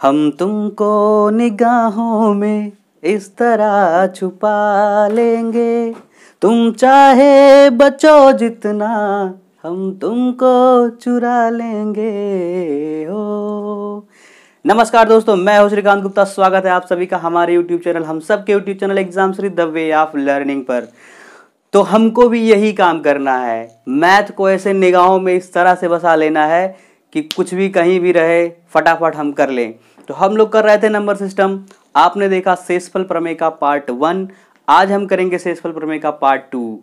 हम तुमको निगाहों में इस तरह छुपा लेंगे, तुम चाहे बचो जितना हम तुमको चुरा लेंगे हो। नमस्कार दोस्तों, मैं हूं श्रीकांत गुप्ता। स्वागत है आप सभी का हमारे यूट्यूब चैनल, हम सब के YouTube channel exam the way of learning पर। तो हमको भी यही काम करना है, मैथ को ऐसे निगाहों में इस तरह से बसा लेना है कि कुछ भी कहीं भी रहे फटाफट हम कर लें। तो हम लोग कर रहे थे नंबर सिस्टम, आपने देखा शेषफल प्रमेय का पार्ट 1। आज हम करेंगे शेषफल प्रमेय का पार्ट 2।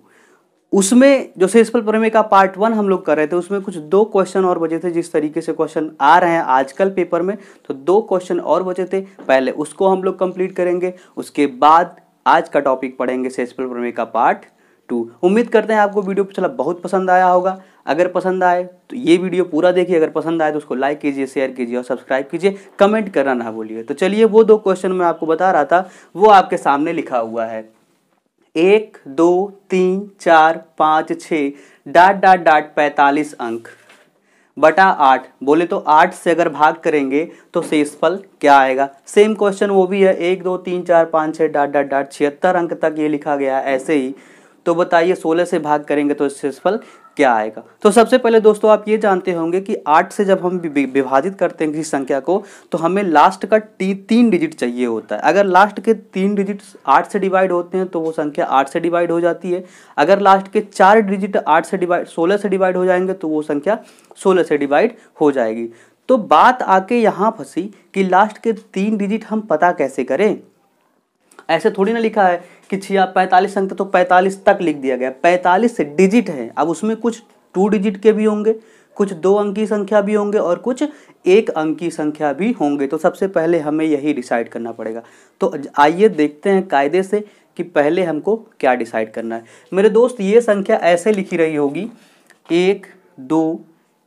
उसमें जो शेषफल प्रमेय का पार्ट 1 हम लोग कर रहे थे, उसमें कुछ 2 क्वेश्चन और बचे थे। जिस तरीके से क्वेश्चन आ रहे हैं आजकल पेपर में, तो 2 क्वेश्चन और बचे थे। पहले उसको हम लोग कंप्लीट करेंगे, उसके बाद आज का टॉपिक पढ़ेंगे शेषफल प्रमेय का पार्ट 2। उम्मीद करते हैं आपको वीडियो चला बहुत पसंद आया होगा। अगर पसंद आए तो ये वीडियो पूरा देखिए, अगर पसंद आए तो उसको लाइक कीजिए, शेयर कीजिए और सब्सक्राइब कीजिए, कमेंट करना ना भूलिए। तो चलिए, वो 2 क्वेश्चन मैं आपको बता रहा था, वो आपके सामने लिखा हुआ है। 1 2 3 4 5 6 डाट डाट डाट 45 अंक बटा 8। बोले तो 8 से अगर भाग करेंगे तो शेषफल क्या आएगा। सेम क्वेश्चन वो भी है, 1 2 3 4 5 6 डाट डाट डाट 76 अंक तक ये लिखा गया है ऐसे ही। तो बताइए 16 से भाग करेंगे तो शेषफल क्या आएगा। तो सबसे पहले दोस्तों आप ये जानते होंगे कि 8 से जब हम विभाजित करते हैं किसी संख्या को, तो हमें लास्ट का 3 डिजिट चाहिए होता है। अगर लास्ट के 3 डिजिट 8 से डिवाइड होते हैं तो वो संख्या 8 से डिवाइड हो जाती है। अगर लास्ट के 4 डिजिट 16 से डिवाइड हो जाएंगे तो वो संख्या 16 से डिवाइड हो जाएगी। तो बात आके यहाँ फंसी कि लास्ट के 3 डिजिट हम पता कैसे करें। ऐसे थोड़ी ना लिखा है कि 45 अंक, तो 45 तक लिख दिया गया। 45 डिजिट है, अब उसमें कुछ 2 डिजिट के भी होंगे, कुछ 2 अंकी संख्या भी होंगे और कुछ 1 अंकी संख्या भी होंगे। तो सबसे पहले हमें यही डिसाइड करना पड़ेगा। तो आइए देखते हैं कायदे से कि पहले हमको क्या डिसाइड करना है। मेरे दोस्त, ये संख्या ऐसे लिखी रही होगी 1 2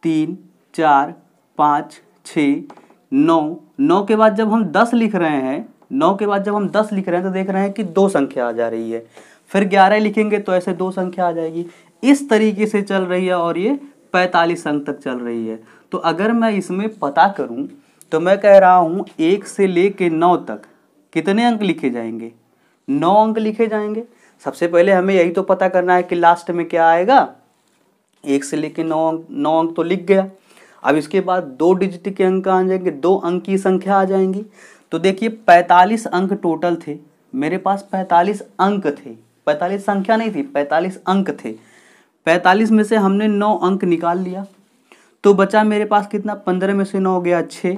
3 4 5 6 9। 9 के बाद जब हम 10 लिख रहे हैं, 9 के बाद जब हम 10 लिख रहे हैं तो देख रहे हैं कि 2 संख्या आ जा रही है। फिर 11 लिखेंगे तो ऐसे 2 संख्या आ जाएगी। इस तरीके से चल रही है और ये 45 अंक तक चल रही है। तो अगर मैं इसमें पता करूं तो मैं कह रहा हूं 1 से लेके 9 तक कितने अंक लिखे जाएंगे? 9 अंक लिखे जाएंगे। सबसे पहले हमें यही तो पता करना है कि लास्ट में क्या आएगा। 1 से लेके 9 अंक तो लिख गया। अब इसके बाद 2 डिजिट के अंक आ जाएंगे, 2 अंक की संख्या आ जाएंगी। तो देखिए 45 अंक टोटल थे मेरे पास, 45 अंक थे, 45 संख्या नहीं थी, 45 अंक थे। 45 में से हमने 9 अंक निकाल लिया तो बचा मेरे पास कितना? 15 में से 9 गया 6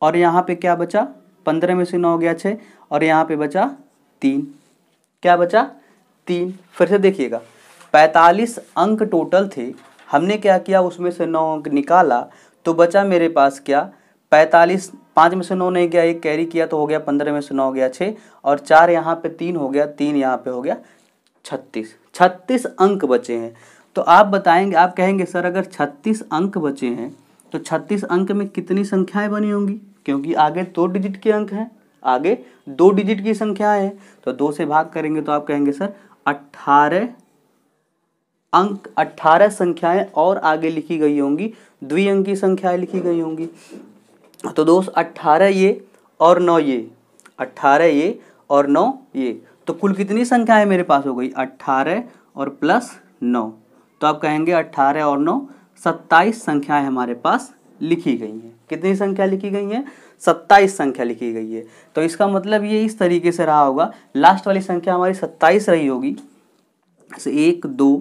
और यहाँ पे क्या बचा? 15 में से 9 गया 6 और यहाँ पे बचा 3। क्या बचा? 3। फिर से देखिएगा, 45 अंक टोटल थे, हमने क्या किया, उसमें से 9 अंक निकाला तो बचा मेरे पास क्या? 45। 5 में से 9 नहीं गया, 1 कैरी किया तो हो गया 15 में से 9 गया 6 और 4 यहाँ पे 3 हो गया, 3 यहाँ पे हो गया 36। 36 अंक बचे हैं। तो आप बताएंगे, आप कहेंगे सर अगर 36 अंक बचे हैं तो 36 अंक में कितनी संख्याएं बनी होंगी? क्योंकि आगे 2 डिजिट के अंक हैं, आगे 2 डिजिट की संख्याएं हैं। तो 2 से भाग करेंगे तो आप कहेंगे सर 18 अंक, 18 संख्याएं और आगे लिखी गई होंगी, द्विअंकी संख्याएं लिखी गई होंगी। तो दोस्त 18 ये और 9 ये, 18 ये और 9 ये, तो कुल कितनी संख्याएं मेरे पास हो गई? 18 और प्लस 9। तो आप कहेंगे 18 और 9 27 संख्याएं हमारे पास लिखी गई हैं। कितनी संख्या लिखी गई हैं? 27 संख्या लिखी गई है। तो इसका मतलब ये इस तरीके से रहा होगा, लास्ट वाली संख्या हमारी 27 रही होगी। 1 2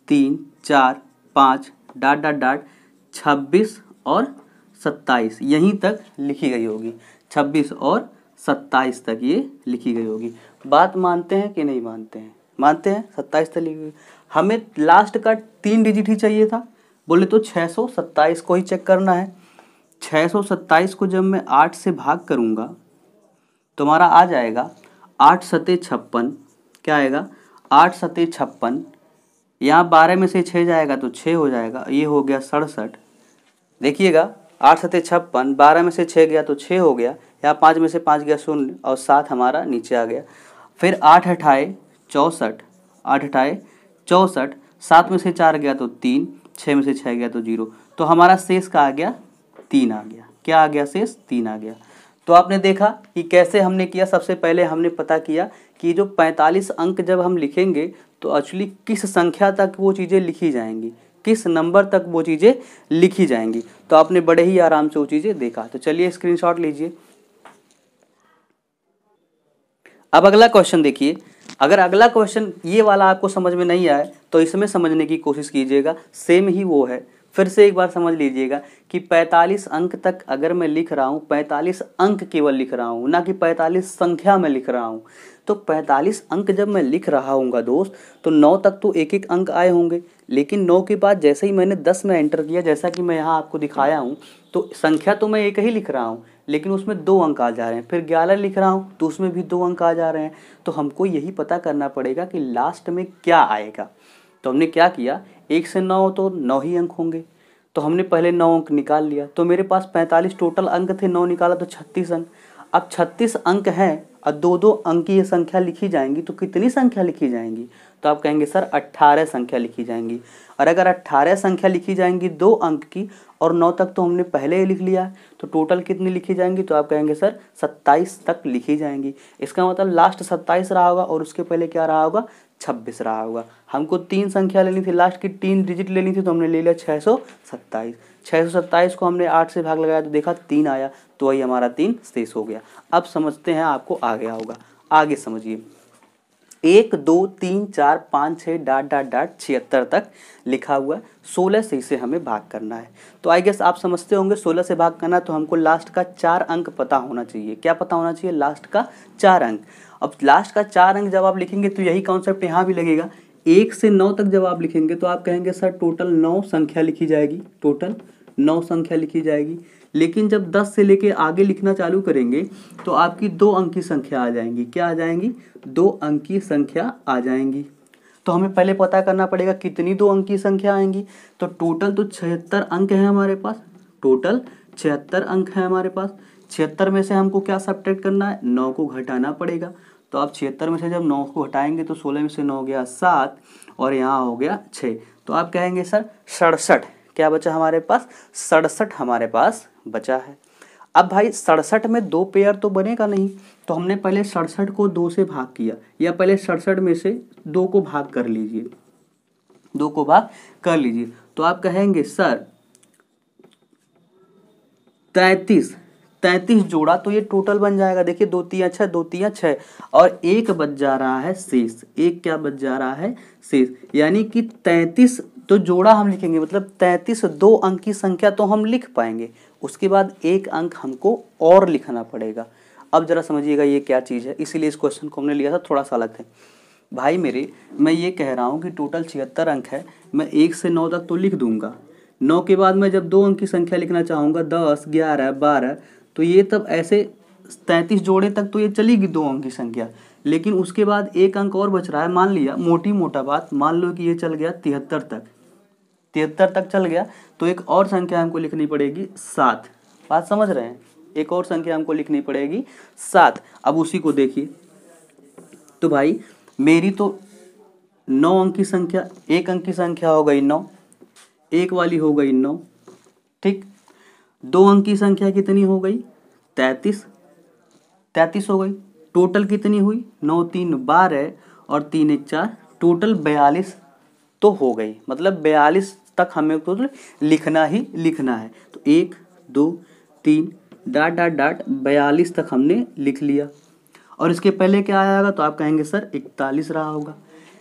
3 4 5 डाट डाट डाट 26 और 27 यहीं तक लिखी गई होगी। 26 और 27 तक ये लिखी गई होगी। बात मानते हैं कि नहीं मानते हैं? मानते हैं। 27 तक लिखी गई। हमें लास्ट का 3 डिजिट ही चाहिए था। बोले तो 627 को ही चेक करना है। 627 को जब मैं 8 से भाग करूँगा तो हमारा आ जाएगा 8 सते 56। क्या आएगा? 8 सते 56। यहाँ 12 में से 6 जाएगा तो 6 हो जाएगा, ये हो गया 67। देखिएगा 8 सते 56, 12 में से 6 गया तो 6 हो गया, यहाँ 5 में से 5 गया 0 और 7 हमारा नीचे आ गया। फिर 8 अठाए 64, 8 अठाए 64, 7 में से 4 गया तो 3, 6 में से 6 गया तो 0। तो हमारा शेष का आ गया 3 आ गया। क्या आ गया? शेष 3 आ गया। तो आपने देखा कि कैसे हमने किया। सबसे पहले हमने पता किया कि जो 45 अंक जब हम लिखेंगे तो एक्चुअली किस संख्या तक वो चीज़ें लिखी जाएंगी, किस नंबर तक वो चीज़ें लिखी जाएंगी। तो आपने बड़े ही आराम से वो चीज़ें देखा। तो चलिए स्क्रीनशॉट लीजिए। अब अगला क्वेश्चन देखिए। अगर अगला क्वेश्चन ये वाला आपको समझ में नहीं आए तो इसमें समझने की कोशिश कीजिएगा, सेम ही वो है। फिर से एक बार समझ लीजिएगा कि 45 अंक तक अगर मैं लिख रहा हूँ, 45 अंक केवल लिख रहा हूँ, ना कि 45 संख्या में लिख रहा हूँ। तो 45 अंक जब मैं लिख रहा हूँगा दोस्त, तो 9 तक तो एक एक अंक आए होंगे, लेकिन 9 के बाद जैसे ही मैंने 10 में एंटर किया, जैसा कि मैं यहाँ आपको दिखाया हूँ, तो संख्या तो मैं एक ही लिख रहा हूँ, लेकिन उसमें 2 अंक आ जा रहे हैं। फिर 11 लिख रहा हूँ तो उसमें भी 2 अंक आ जा रहे हैं। तो हमको यही पता करना पड़ेगा कि लास्ट में क्या आएगा। तो हमने क्या किया, 1 से 9 तो 9 ही अंक होंगे, तो हमने पहले 9 अंक निकाल लिया। तो मेरे पास 45 टोटल अंक थे, 9 निकाला तो 36 अंक। अब 36 अंक हैं और 2-2 अंक की ये संख्या लिखी जाएंगी, तो कितनी संख्या लिखी जाएंगी? तो आप कहेंगे सर 18 संख्या लिखी जाएंगी। और अगर 18 संख्या लिखी जाएंगी 2 अंक की, और 9 तक तो हमने पहले ही लिख लिया है, तो टोटल कितनी लिखी जाएंगी? तो आप कहेंगे सर 27 तक लिखी जाएंगी। इसका मतलब लास्ट 27 रहा होगा और उसके पहले क्या रहा होगा? 26 रहा होगा। हमको 3 संख्या लेनी थी, लास्ट की 3 डिजिट लेनी थी, तो हमने ले लिया 627। 627 को हमने 8 से भाग लगाया तो देखा 3 आया, तो वही हमारा 3 शेष हो गया। अब समझते हैं, आपको आ गया होगा। आगे समझिए। 1 2 3 4 5 6 डाट डाट डाट 76 तक लिखा हुआ है। 16 से इसे हमें भाग करना है। तो आई गेस आप समझते होंगे 16 से भाग करना, तो हमको लास्ट का 4 अंक पता होना चाहिए। क्या पता होना चाहिए? लास्ट का 4 अंक। अब लास्ट का 4 अंक जब आप लिखेंगे तो यही कॉन्सेप्ट यहाँ भी लगेगा। 1 से 9 तक जब आप लिखेंगे तो आप कहेंगे सर टोटल 9 संख्या लिखी जाएगी, टोटल 9 संख्या लिखी जाएगी। लेकिन जब 10 से लेके आगे लिखना चालू करेंगे तो आपकी 2 अंक की संख्या आ जाएंगी। क्या आ जाएंगी? 2 अंक की संख्या आ जाएंगी। तो हमें पहले पता करना पड़ेगा कितनी 2 अंक की संख्या आएंगी। तो टोटल तो 76 अंक है हमारे पास, टोटल 76 अंक है हमारे पास। 76 में से हमको क्या सब्ट्रैक्ट करना है? 9 को घटाना पड़ेगा। तो आप 76 में से जब 9 को हटाएंगे तो 16 में से 9 गया 7 और यहाँ हो गया 6। तो आप कहेंगे सर 67। क्या बचा हमारे पास? 67 हमारे पास बचा है। अब भाई 67 में 2 पेयर तो बनेगा नहीं, तो हमने पहले 67 को 2 से भाग किया, या पहले 67 में से 2 को भाग कर लीजिए, 2 को भाग कर लीजिए। तो आप कहेंगे सर 33 जोड़ा, तो ये टोटल बन जाएगा। देखिए 2 3 6, 2 3 6 और 1 बच जा रहा है शेष। 1 क्या बच जा रहा है? शेष। यानी कि 33 तो जोड़ा हम लिखेंगे, मतलब 33 2 अंक की संख्या तो हम लिख पाएंगे। उसके बाद 1 अंक हमको और लिखना पड़ेगा। अब जरा समझिएगा ये क्या चीज़ है, इसीलिए इस क्वेश्चन को हमने लिया था, थोड़ा सा अलग है भाई मेरे। मैं ये कह रहा हूँ कि टोटल 76 अंक है, मैं 1 से 9 तक तो लिख दूंगा। 9 के बाद मैं जब 2 अंक की संख्या लिखना चाहूँगा, 10 11 12, तो ये तब ऐसे 33 जोड़े तक तो ये चलेगी 2 अंक की संख्या। लेकिन उसके बाद 1 अंक और बच रहा है। मान लिया, मोटी मोटा बात, मान लो कि ये चल गया 73 तक, 73 तक चल गया, तो एक और संख्या हमको लिखनी पड़ेगी 7। बात समझ रहे हैं? एक और संख्या हमको लिखनी पड़ेगी 7। अब उसी को देखिए, तो भाई मेरी तो 9 अंक की संख्या, 1 अंक की संख्या हो गई 9, एक वाली हो गई 9, ठीक। 2 अंक की संख्या कितनी हो गई? 33 हो गई। टोटल कितनी हुई? 9 3 12 और 3 1 4, टोटल 42 तो हो गई। मतलब 42 तक हमें तो लिखना ही लिखना है। तो 1 2 3 डाट डाट डाट 42 तक हमने लिख लिया। और इसके पहले क्या आएगा? तो आप कहेंगे सर 41 रहा होगा।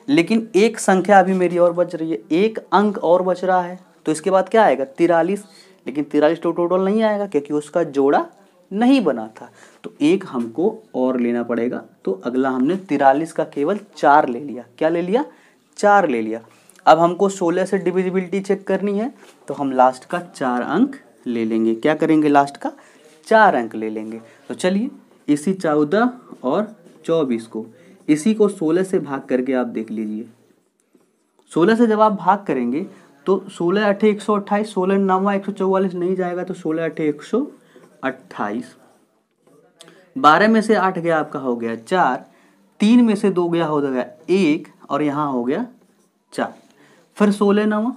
लेकिन एक संख्या अभी मेरी और बच रही है, 1 अंक और बच रहा है, तो इसके बाद क्या आएगा? 43। लेकिन 43 तो टोटल नहीं आएगा क्योंकि उसका जोड़ा नहीं बना था, तो 1 हमको और लेना पड़ेगा। तो अगला हमने 43 का केवल 4 ले लिया। क्या ले लिया? 4 ले लिया। अब हमको 16 से डिविजिबिलिटी चेक करनी है, तो हम लास्ट का 4 अंक ले लेंगे। क्या करेंगे? लास्ट का 4 अंक ले लेंगे। तो चलिए इसी 14 और 24 को, इसी को 16 से भाग करके आप देख लीजिए। 16 से जब आप भाग करेंगे तो 16 8 128, 16 9 144 नहीं जाएगा, तो 16 8 128। 12 में से 8 गया आपका, हो गया 4। 3 में से 2 गया, हो गया 1 और यहाँ हो गया 4। फिर 16 9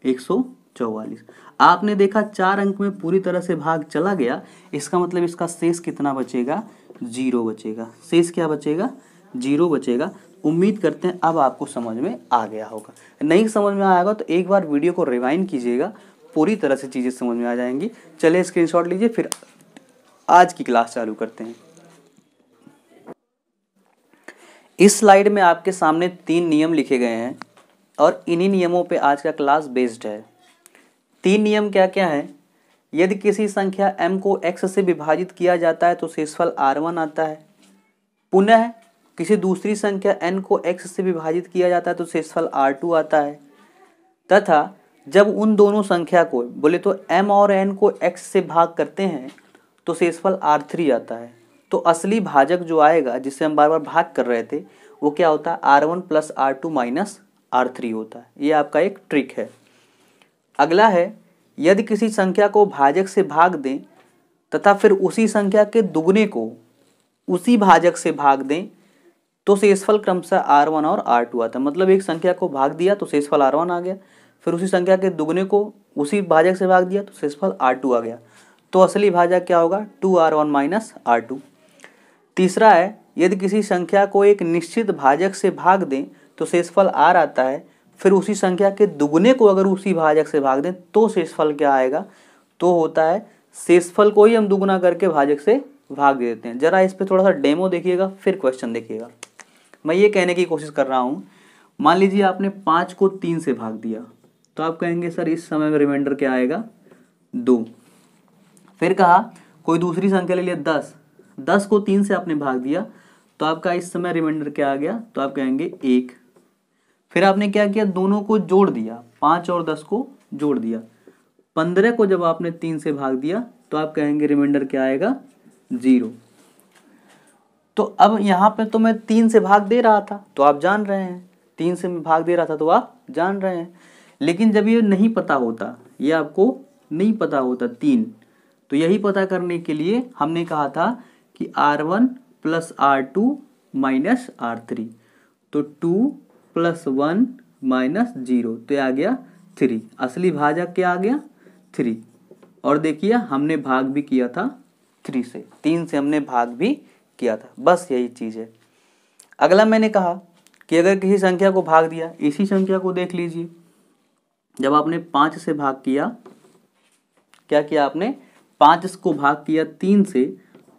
144, 44। आपने देखा 4 अंक में पूरी तरह से भाग चला गया, इसका मतलब इसका शेष कितना बचेगा, 0 बचेगा। शेष क्या बचेगा, 0 बचेगा। उम्मीद करते हैं अब आपको समझ में आ गया होगा। नहीं समझ में आएगा तो एक बार वीडियो को रिवाइंड कीजिएगा, पूरी तरह से चीज़ें समझ में आ जाएंगी। चलिए स्क्रीनशॉट लीजिए, फिर आज की क्लास चालू करते हैं। इस स्लाइड में आपके सामने 3 नियम लिखे गए हैं और इन्हीं नियमों पे आज का क्लास बेस्ड है। 3 नियम क्या क्या है? यदि किसी संख्या m को x से विभाजित किया जाता है तो शेषफल r1 आता है। पुनः किसी दूसरी संख्या n को x से विभाजित किया जाता है तो शेषफल r2 आता है। तथा जब उन दोनों संख्या को बोले तो m और n को x से भाग करते हैं तो शेषफल r3 आता है। तो असली भाजक जो आएगा, जिससे हम बार बार भाग कर रहे थे, वो क्या होता है, r1 plus r2 minus r3 होता है। ये आपका एक ट्रिक है। अगला है, यदि किसी संख्या को भाजक से भाग दें तथा फिर उसी संख्या के दुगने को उसी भाजक से भाग दें तो शेषफल क्रमशः r1 और r2 आता है। मतलब एक संख्या को भाग दिया तो शेषफल r1 आ गया, फिर उसी संख्या के दुगने को उसी भाजक से भाग दिया तो शेषफल r2 आ गया। तो असली भाजक क्या होगा, 2r1 माइनस r2। तीसरा है, यदि किसी संख्या को एक निश्चित भाजक से भाग दें तो शेषफल r आता है, फिर उसी संख्या के दुगने को अगर उसी भाजक से भाग दें तो शेषफल क्या आएगा, तो होता है शेषफल को ही हम दुगना करके भाजक से भाग देते हैं। जरा इस पे थोड़ा सा डेमो देखिएगा, फिर क्वेश्चन देखिएगा। मैं ये कहने की कोशिश कर रहा हूँ, मान लीजिए आपने 5 को 3 से भाग दिया तो आप कहेंगे सर इस समय में रिमाइंडर क्या आएगा, 2। फिर कहा कोई दूसरी संख्या ले लिया 10, 10 को 3 से आपने भाग दिया तो आपका इस समय रिमाइंडर क्या आ गया, तो आप कहेंगे 1। फिर आपने क्या किया, दोनों को जोड़ दिया, 5 और 10 को जोड़ दिया, 15 को जब आपने 3 से भाग दिया तो आप कहेंगे रिमाइंडर क्या आएगा, 0। तो अब यहाँ पे तो मैं 3 से भाग दे रहा था तो आप जान रहे हैं, 3 से मैं भाग दे रहा था तो आप जान रहे हैं। लेकिन जब ये नहीं पता होता, ये आपको नहीं पता होता 3, तो यही पता करने के लिए हमने कहा था कि r1 plus r2 minus r3, तो 2 प्लस 1 माइनस 0, तो आ गया 3। असली भाजक क्या आ गया, 3। और देखिए हमने भाग भी किया था 3 से, 3 से हमने भाग भी किया था, बस यही चीज़ है। अगला मैंने कहा कि अगर किसी संख्या को भाग दिया, इसी संख्या को देख लीजिए, जब आपने 5 से भाग किया, क्या किया आपने, 5 को भाग किया 3 से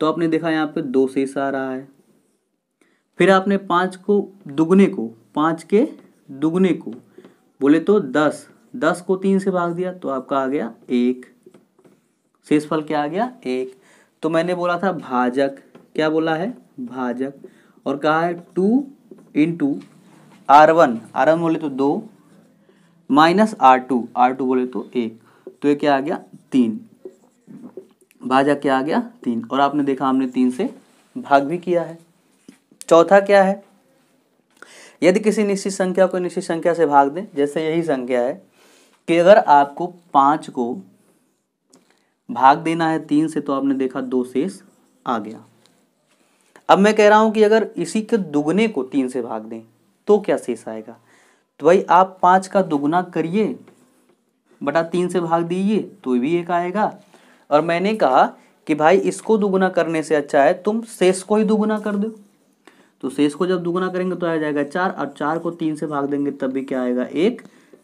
तो आपने देखा यहाँ पे 2 शेष आ रहा है। फिर आपने 5 को दुगने को, 5 के दुगने को बोले तो 10, 10 को 3 से भाग दिया तो आपका आ गया 1, शेषफल क्या आ गया, 1। तो मैंने बोला था भाजक, क्या बोला है, भाजक, और कहा है 2 इंटू r1, r1 बोले तो 2 माइनस r2, r2 बोले तो 1, तो ये क्या आ गया, 3। भाजक क्या आ गया, 3। और आपने देखा हमने 3 से भाग भी किया है। चौथा क्या है, यदि किसी निश्चित संख्या को निश्चित संख्या से भाग दें, जैसे यही संख्या है कि अगर आपको 5 को भाग देना है 3 से तो आपने देखा 2 शेष आ गया। अब मैं कह रहा हूं कि अगर इसी के दुगने को 3 से भाग दें तो क्या शेष आएगा, तो भाई आप 5 का दुगना करिए बटा 3 से भाग दीजिए तो भी 1 आएगा। और मैंने कहा कि भाई इसको दुगना करने से अच्छा है तुम शेष को ही दुगना कर दो, तो शेष को जब दुगना करेंगे तो आ जाएगा 4, और 4 को 3 से भाग देंगे तब भी क्या आएगा, 1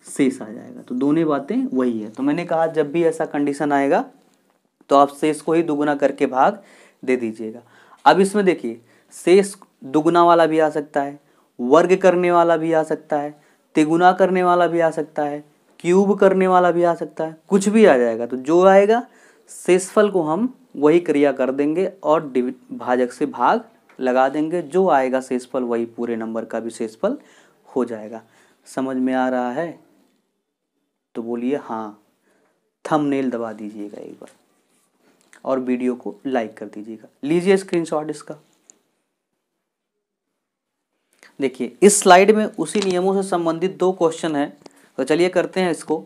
शेष आ जाएगा। तो दोनों बातें वही है। तो मैंने कहा जब भी ऐसा कंडीशन आएगा तो आप शेष को ही दुगना करके भाग दे दीजिएगा। अब इसमें देखिए शेष दुगना वाला भी आ सकता है, वर्ग करने वाला भी आ सकता है, तिगुना करने वाला भी आ सकता है, क्यूब करने वाला भी आ सकता है, कुछ भी आ जाएगा। तो जो आएगा शेषफल को हम वही क्रिया कर देंगे और भाजक से भाग लगा देंगे, जो आएगा शेषफल वही पूरे नंबर का भी शेषफल हो जाएगा। समझ में आ रहा है तो बोलिए हाँ, थंबनेल दबा दीजिएगा एक बार और वीडियो को लाइक कर दीजिएगा। लीजिए स्क्रीनशॉट इसका। देखिए इस स्लाइड में उसी नियमों से संबंधित 2 क्वेश्चन है, तो चलिए करते हैं इसको।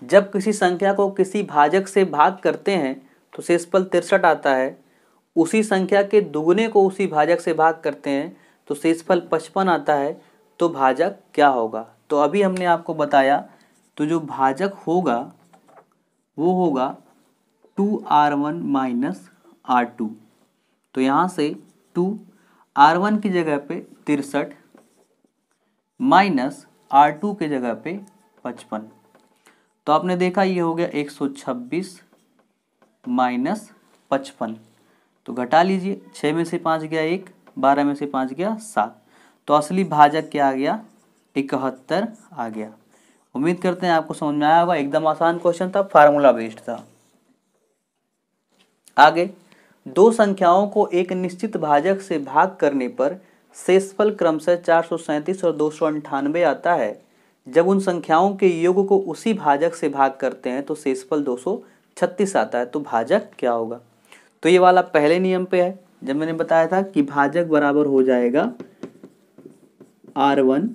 जब किसी संख्या को किसी भाजक से भाग करते हैं तो शेषफल 63 आता है, उसी संख्या के दुगने को उसी भाजक से भाग करते हैं तो शेषफल 55 आता है, तो भाजक क्या होगा। तो अभी हमने आपको बताया, तो जो भाजक होगा वो होगा 2r1 माइनस r2। तो यहाँ से 2r1 की जगह पे 63 माइनस r2 की जगह पे 55। तो आपने देखा ये हो गया 126 माइनस 55। तो घटा लीजिए, 6 में से 5 गया 1, 12 में से 5 गया 7। तो असली भाजक क्या आ गया? 71 आ गया। उम्मीद करते हैं आपको समझ में आया होगा। एकदम आसान क्वेश्चन था, फार्मूला बेस्ड था। आगे, दो संख्याओं को एक निश्चित भाजक से भाग करने पर शेषफल क्रमशः 437 और 298 आता है। जब उन संख्याओं के योग को उसी भाजक से भाग करते हैं तो शेषफल 236 आता है। तो भाजक क्या होगा? तो ये वाला पहले नियम पे है, जब मैंने बताया था कि भाजक बराबर हो जाएगा r1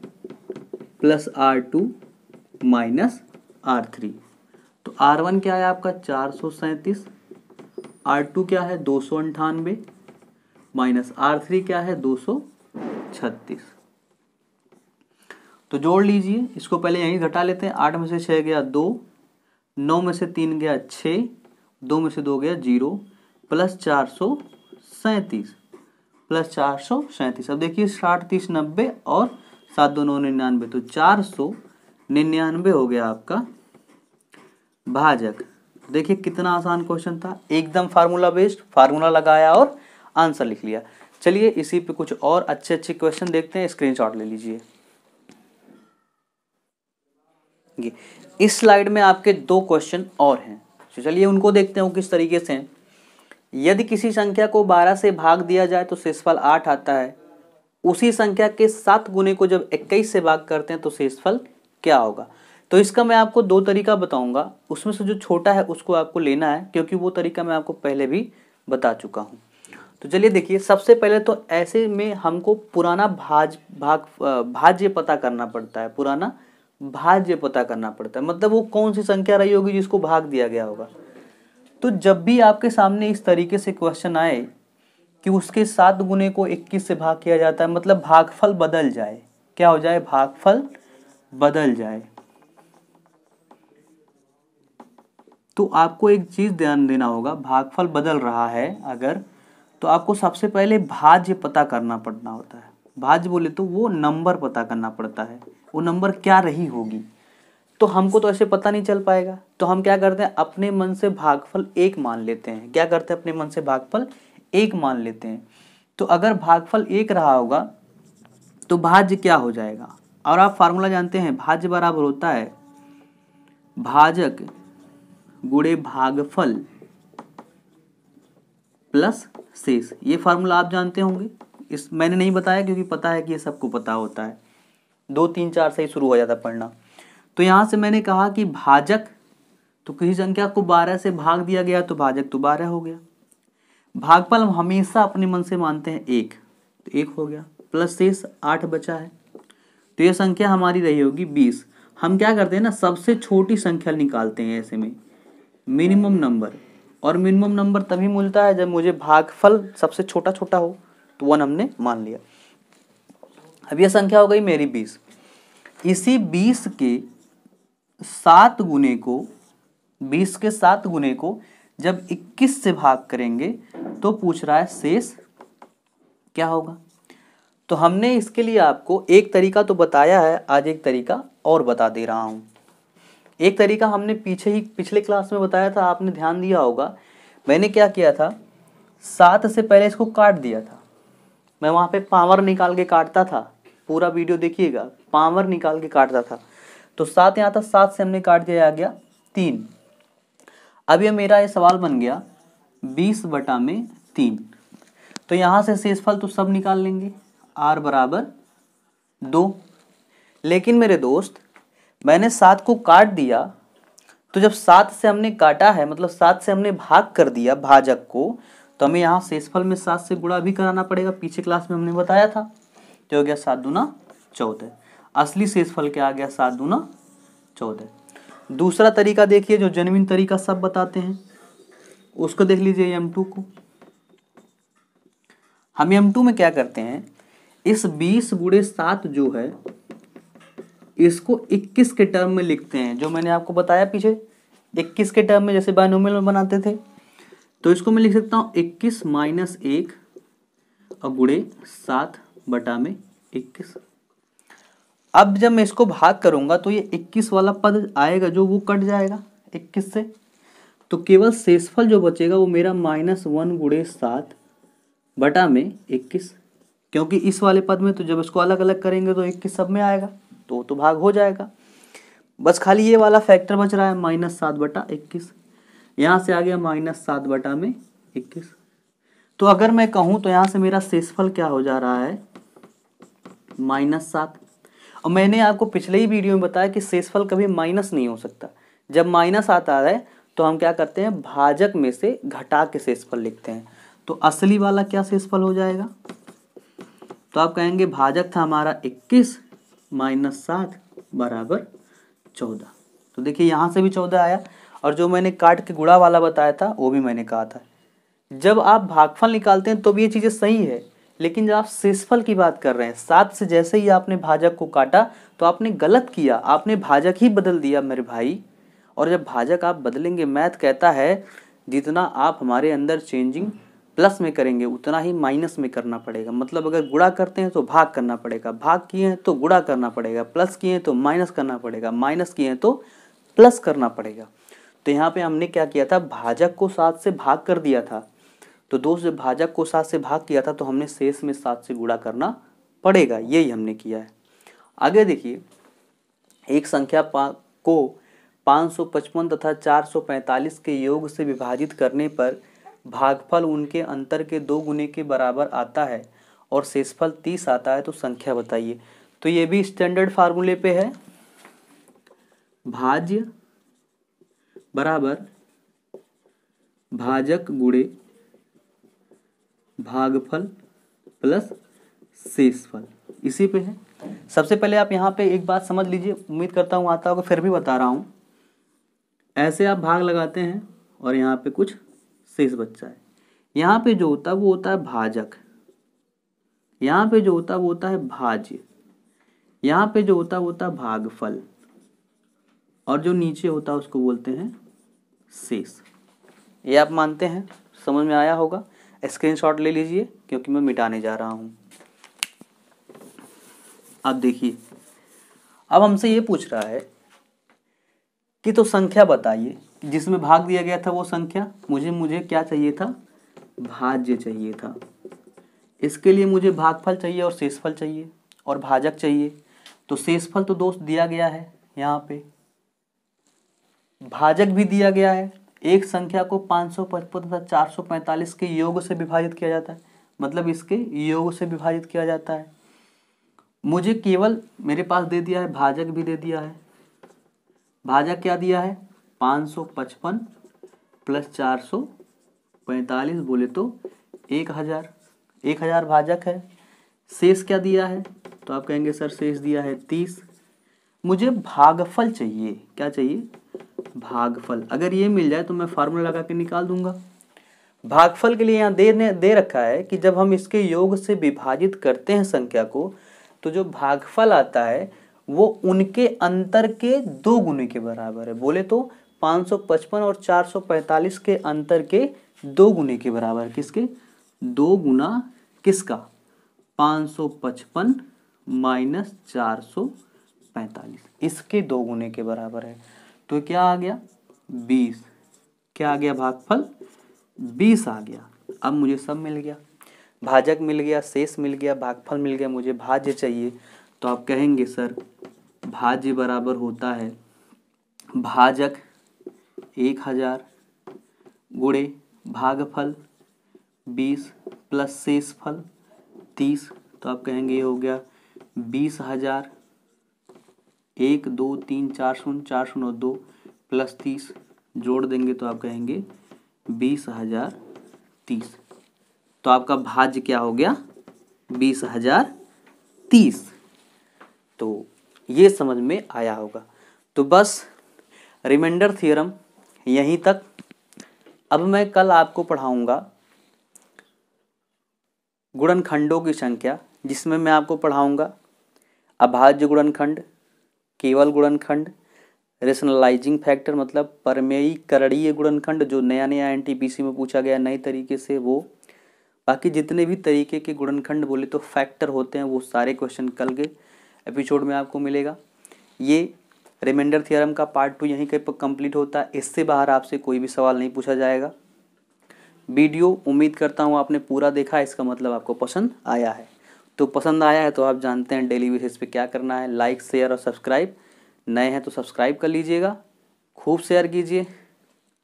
plus r2 minus r3। तो r1 क्या है आपका 437, r2 क्या है 298 माइनस r3 क्या है 236। तो जोड़ लीजिए, इसको पहले यहीं घटा लेते हैं। 8 में से 6 गया 2, 9 में से 3 गया 6, 2 में से 2 गया 0, प्लस 437 प्लस 437। अब देखिए 60 30 90 और 7 2 9 99, तो 499 हो गया आपका भाजक। देखिए कितना आसान क्वेश्चन था, एकदम फार्मूला बेस्ड, फार्मूला लगाया और आंसर लिख लिया। चलिए इसी पे कुछ और अच्छे क्वेश्चन देखते हैं, स्क्रीनशॉट ले लीजिए। इस स्लाइड में आपके 2 क्वेश्चन और हैं, तो चलिए उनको देखते हैं वो किस तरीके से हैं। यदि किसी संख्या को 12 से भाग दिया जाए तो शेषफल 8 आता है। उसी संख्या के 7 गुने को जब 21 से भाग करते हैं तो शेषफल क्या होगा? तो इसका मैं आपको 2 तरीका बताऊंगा, उसमें से जो छोटा है उसको आपको लेना है, क्योंकि वो तरीका मैं आपको पहले भी बता चुका हूँ। तो चलिए देखिए, सबसे पहले तो ऐसे में हमको पुराना भाज्य पता करना पड़ता है। पुराना भाज्य पता करना पड़ता है, मतलब वो कौन सी संख्या रही होगी जिसको भाग दिया गया होगा। तो जब भी आपके सामने इस तरीके से क्वेश्चन आए कि उसके 7 गुने को 21 से भाग किया जाता है, मतलब भागफल बदल जाए, क्या हो जाए? भागफल बदल जाए। तो आपको एक चीज ध्यान देना होगा, भागफल बदल रहा है अगर, तो आपको सबसे पहले भाज्य पता करना पड़ना होता है। भाज्य बोले तो वो नंबर पता करना पड़ता है, वो नंबर क्या रही होगी। तो हमको तो ऐसे पता नहीं चल पाएगा, तो हम क्या करते हैं, अपने मन से भागफल 1 मान लेते हैं। क्या करते हैं? अपने मन से भागफल 1 मान लेते हैं। तो अगर भागफल 1 रहा होगा तो भाज्य क्या हो जाएगा? और आप फार्मूला जानते हैं, भाज्य बराबर होता है भाजक गुणे भागफल प्लस शेष। ये फार्मूला आप जानते होंगे, इस मैंने नहीं बताया क्योंकि पता है कि ये सबको पता होता है। 2 3 4 से ही शुरू हो जाता पढ़ना। तो यहाँ से मैंने कहा कि भाजक, तो किसी संख्या को 12 से भाग दिया गया तो भाजक तो 12 हो गया। भागफल हम हमेशा अपने मन से मानते हैं 1, तो 1 हो गया, प्लस शेष 8 बचा है। तो ये संख्या हमारी रही होगी 20। हम क्या करते हैं ना, सबसे छोटी संख्या निकालते हैं ऐसे में, मिनिमम नंबर। और मिनिमम नंबर तभी मिलता है जब मुझे भागफल सबसे छोटा छोटा हो, तो 1 हमने मान लिया। अब यह संख्या हो गई मेरी 20। इसी 20 के 7 गुने को, 20 के 7 गुने को जब 21 से भाग करेंगे तो पूछ रहा है शेष क्या होगा। तो हमने इसके लिए आपको एक तरीका तो बताया है, आज एक तरीका और बता दे रहा हूं। एक तरीका हमने पिछले क्लास में बताया था, आपने ध्यान दिया होगा। मैंने क्या किया था, 7 से पहले इसको काट दिया था। मैं वहां पे पावर निकाल के काटता था, पूरा वीडियो देखिएगा, पावर निकाल के काटता था। तो 7 यहाँ था, 7 से हमने काट दिया, आ गया 3। अब ये मेरा ये सवाल बन गया 20/3। तो यहाँ से शेषफल तो सब निकाल लेंगे, r बराबर 2। लेकिन मेरे दोस्त, मैंने 7 को काट दिया, तो जब 7 से हमने काटा है, मतलब 7 से हमने भाग कर दिया भाजक को, तो हमें यहाँ शेषफल में 7 से गुणा भी कराना पड़ेगा। पीछे क्लास में हमने बताया था, जो हो गया 7 दूना 14। असली शेषफल क्या आ गया? 7 दूना 14। दूसरा तरीका देखिए, जो जेन्युइन तरीका सब बताते हैं, उसको देख लीजिए M2 को। हम M2 में क्या करते हैं, इस 20 गुणे 7 जो है इसको 21 के टर्म में लिखते हैं, जो मैंने आपको बताया पीछे 21 के टर्म में जैसे बाइनोमियल में बनाते थे। तो इसको मैं लिख सकता हूँ 21 माइनस 1 और गुणे 7 बटा में 21। अब जब मैं इसको भाग करूंगा तो ये 21 वाला पद आएगा जो वो कट जाएगा 21 से, तो केवल शेषफल जो बचेगा वो मेरा -1 गुणे 7 बटा में 21, क्योंकि इस वाले पद में तो जब इसको अलग अलग करेंगे तो 21 सब में आएगा, तो भाग हो जाएगा। बस खाली ये वाला फैक्टर बच रहा है -7 बटा 21, यहाँ से आ गया -7 बटा में 21। तो अगर मैं कहूँ तो यहाँ से मेरा शेषफल क्या हो जा रहा है -7। और मैंने आपको पिछले ही वीडियो में बताया कि शेषफल कभी माइनस नहीं हो सकता। जब माइनस आता है तो हम क्या करते हैं, भाजक में से घटा के शेषफल लिखते हैं। तो असली वाला क्या शेषफल हो जाएगा, तो आप कहेंगे भाजक था हमारा 21 माइनस 7 बराबर 14। तो देखिए यहाँ से भी 14 आया, और जो मैंने काट के गुणा वाला बताया था वो भी मैंने कहा था। जब आप भागफल निकालते हैं तो भी ये चीज़ें सही है, लेकिन जब आप शेषफल की बात कर रहे हैं, 7 से जैसे ही आपने भाजक को काटा तो आपने गलत किया, आपने भाजक ही बदल दिया मेरे भाई। और जब भाजक आप बदलेंगे, मैथ कहता है जितना आप हमारे अंदर चेंजिंग प्लस में करेंगे उतना ही माइनस में करना पड़ेगा। मतलब अगर गुणा करते हैं तो भाग करना पड़ेगा, भाग किए हैं तो गुणा करना पड़ेगा, प्लस किए हैं तो माइनस करना पड़ेगा, माइनस किए हैं तो प्लस करना पड़ेगा। तो यहाँ पे हमने क्या किया था, भाजक को 7 से भाग कर दिया था। तो दोस्त जब भाजक को 7 से भाग किया था तो हमने शेष में 7 से गुणा करना पड़ेगा, यही हमने किया है। आगे देखिए, एक संख्या को 555 तथा 445 के योग से विभाजित करने पर भागफल उनके अंतर के 2 गुने के बराबर आता है और शेषफल 30 आता है, तो संख्या बताइए। तो ये भी स्टैंडर्ड फार्मूले पे है, भाज्य बराबर भाजक गुणे भागफल प्लस शेषफल, इसी पे है। सबसे पहले आप यहाँ पे एक बात समझ लीजिए, उम्मीद करता हूँ आता होगा, फिर भी बता रहा हूँ। ऐसे आप भाग लगाते हैं और यहाँ पे कुछ शेष बच्चा है, यहाँ पे जो होता है वो होता है भाजक, यहाँ पे जो होता है वो होता है भाज्य, यहाँ पे जो होता है वो होता है भागफल, और जो नीचे होता है उसको बोलते हैं शेष। ये आप मानते हैं, समझ में आया होगा। स्क्रीनशॉट ले लीजिए क्योंकि मैं मिटाने जा रहा हूँ। अब देखिए, अब हमसे ये पूछ रहा है कि तो संख्या बताइए, जिसमें भाग दिया गया था वो संख्या। मुझे क्या चाहिए था, भाज्य चाहिए था। इसके लिए मुझे भागफल चाहिए और शेषफल चाहिए और भाजक चाहिए। तो शेषफल तो दोस्त दिया गया है, यहाँ पे भाजक भी दिया गया है। एक संख्या को 555 तथा 445 के योग से विभाजित किया जाता है, मतलब इसके योग से विभाजित किया जाता है। मुझे केवल मेरे पास दे दिया है, भाजक भी दे दिया है। भाजक क्या दिया है, 555 प्लस 445 बोले तो 1000 भाजक है। शेष क्या दिया है, तो आप कहेंगे सर शेष दिया है 30। मुझे भागफल चाहिए, क्या चाहिए, भागफल। अगर ये मिल जाए तो मैं फार्मूला लगा के निकाल दूंगा। भागफल के लिए यहाँ दे रखा है कि जब हम इसके योग से विभाजित करते हैं संख्या को, तो जो भागफल आता है वो उनके अंतर के 2 गुने के बराबर है। बोले तो 555 और 445 के अंतर के 2 गुने के बराबर। किसके, 2 गुना किसका, 555 माइनस 445, इसके 2 गुने के बराबर है। तो क्या आ गया, 20। क्या आ गया, भागफल 20 आ गया। अब मुझे सब मिल गया, भाजक मिल गया, शेष मिल गया, भागफल मिल गया, मुझे भाज्य चाहिए। तो आप कहेंगे सर भाज्य बराबर होता है भाजक 1000 गुणे भागफल 20 प्लस शेषफल 30। तो आप कहेंगे ये हो गया 20,000, 1 2 3 4 शून्य 4 शून्य 2 प्लस 30 जोड़ देंगे तो आप कहेंगे 20,030। तो आपका भाज्य क्या हो गया, 20,030। तो ये समझ में आया होगा। तो बस रिमाइंडर थ्योरम यहीं तक। अब मैं कल आपको पढ़ाऊंगा गुणनखंडों की संख्या, जिसमें मैं आपको पढ़ाऊंगा अभाज्य गुणनखंड, केवल गुणनखंड, रेशनलाइजिंग फैक्टर मतलब परमेयीकरणीय गुणनखंड जो नया नया एनटीपीसी में पूछा गया नए तरीके से वो। बाकी जितने भी तरीके के गुणनखंड बोले तो फैक्टर होते हैं वो सारे क्वेश्चन कल के एपिसोड में आपको मिलेगा। ये रिमाइंडर थ्योरम का पार्ट 2 यहीं कहीं कंप्लीट होता है। इससे बाहर आपसे कोई भी सवाल नहीं पूछा जाएगा। वीडियो उम्मीद करता हूँ आपने पूरा देखा, इसका मतलब आपको पसंद आया है। तो पसंद आया है तो आप जानते हैं डेली बेसिस पे क्या करना है, लाइक शेयर और सब्सक्राइब। नए हैं तो सब्सक्राइब कर लीजिएगा, खूब शेयर कीजिए,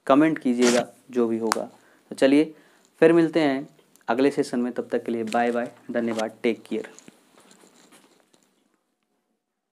कमेंट कीजिएगा जो भी होगा। तो चलिए फिर मिलते हैं अगले सेशन में, तब तक के लिए बाय बाय, धन्यवाद, टेक केयर।